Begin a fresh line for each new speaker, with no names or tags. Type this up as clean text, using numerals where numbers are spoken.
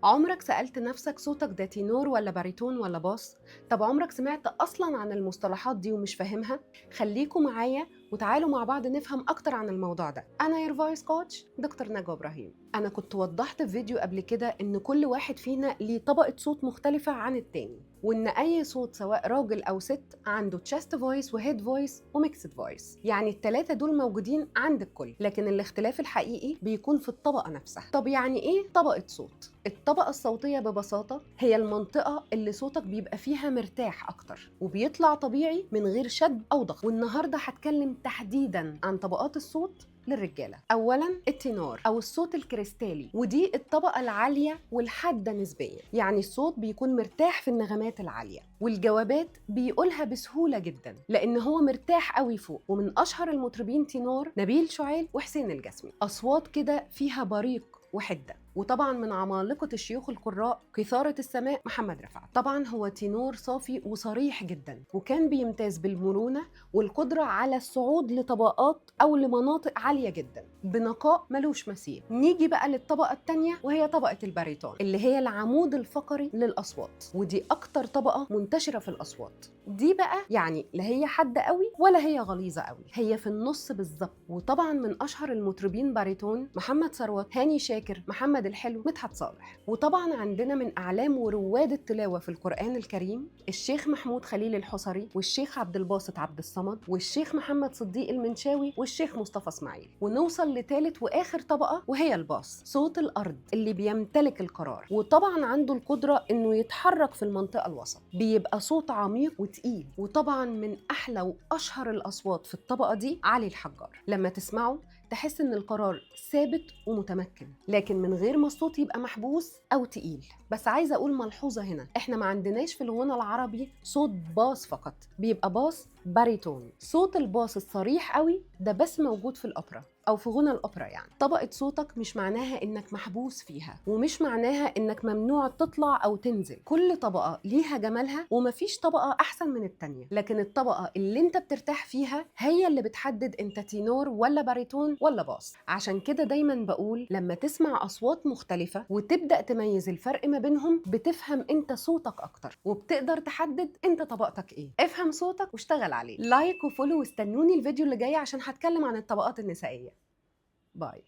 عمرك سألت نفسك صوتك ده تينور ولا باريتون ولا باص؟ طب عمرك سمعت أصلا عن المصطلحات دي ومش فاهمها؟ خليكوا معايا وتعالوا مع بعض نفهم أكتر عن الموضوع ده. أنا يور فويس كوتش دكتور نجوى إبراهيم. أنا كنت وضحت في فيديو قبل كده إن كل واحد فينا ليه طبقة صوت مختلفة عن التاني، وإن أي صوت سواء راجل أو ست عنده تشست فويس وهيد فويس وميكسد فويس، يعني التلاتة دول موجودين عند الكل، لكن الاختلاف الحقيقي بيكون في الطبقة نفسها. طب يعني إيه طبقة صوت؟ الطبقة الصوتية ببساطة هي المنطقة اللي صوتك بيبقى فيها مرتاح أكتر وبيطلع طبيعي من غير شد أو ضغط. والنهاردة هتكلم تحديداً عن طبقات الصوت للرجالة. أولاً التينور أو الصوت الكريستالي، ودي الطبقة العالية والحادة نسبياً، يعني الصوت بيكون مرتاح في النغمات العالية والجوابات بيقولها بسهولة جداً لأن هو مرتاح قوي فوق. ومن أشهر المطربين تينور نبيل شعيب وحسين الجسمي، أصوات كده فيها بريق وحدة. وطبعا من عمالقة الشيوخ القراء كثارة السماء محمد رفعت. طبعا هو تينور صافي وصريح جدا، وكان بيمتاز بالمرونة والقدرة على الصعود لطبقات أو لمناطق عالية جدا بنقاء ملوش مثيل. نيجي بقى للطبقة التانية وهي طبقة الباريتون اللي هي العمود الفقري للأصوات، ودي أكتر طبقة منتشرة في الأصوات. دي بقى يعني لا هي حادة قوي ولا هي غليظة قوي، هي في النص بالظبط. وطبعا من أشهر المطربين باريتون محمد ثروت، هاني شاكر، محمد الحلو، مدحت صالح. وطبعا عندنا من أعلام ورواد التلاوة في القرآن الكريم الشيخ محمود خليل الحصري، والشيخ عبد الباسط عبد الصمد، والشيخ محمد صديق المنشاوي، والشيخ مصطفى اسماعيل. ونوصل لثالث وآخر طبقة وهي الباص، صوت الأرض اللي بيمتلك القرار، وطبعا عنده القدرة إنه يتحرك في المنطقة الوسط، بيبقى صوت عميق وتقيل. وطبعا من أحلى وأشهر الأصوات في الطبقة دي علي الحجار، لما تسمعه تحس إن القرار ثابت ومتمكن، لكن من غير ما الصوت يبقى محبوس أو تقيل. بس عايزة أقول ملحوظة هنا، إحنا ما عندناش في الغنى العربي صوت باص فقط، بيبقى باص باريتون. صوت الباص الصريح قوي ده بس موجود في الأوبرا أو في غنى الأوبرا. يعني طبقة صوتك مش معناها إنك محبوس فيها، ومش معناها إنك ممنوع تطلع أو تنزل. كل طبقة ليها جمالها ومفيش طبقة أحسن من التانية، لكن الطبقة اللي أنت بترتاح فيها هي اللي بتحدد أنت تينور ولا باريتون ولا باص. عشان كده دايما بقول لما تسمع أصوات مختلفة وتبدأ تميز الفرق ما بينهم بتفهم أنت صوتك أكتر، وبتقدر تحدد أنت طبقتك إيه. افهم صوتك واشتغل عليه. لايك وفولو واستنوني الفيديو اللي جاي عشان هتكلم عن الطبقات النسائية. باي.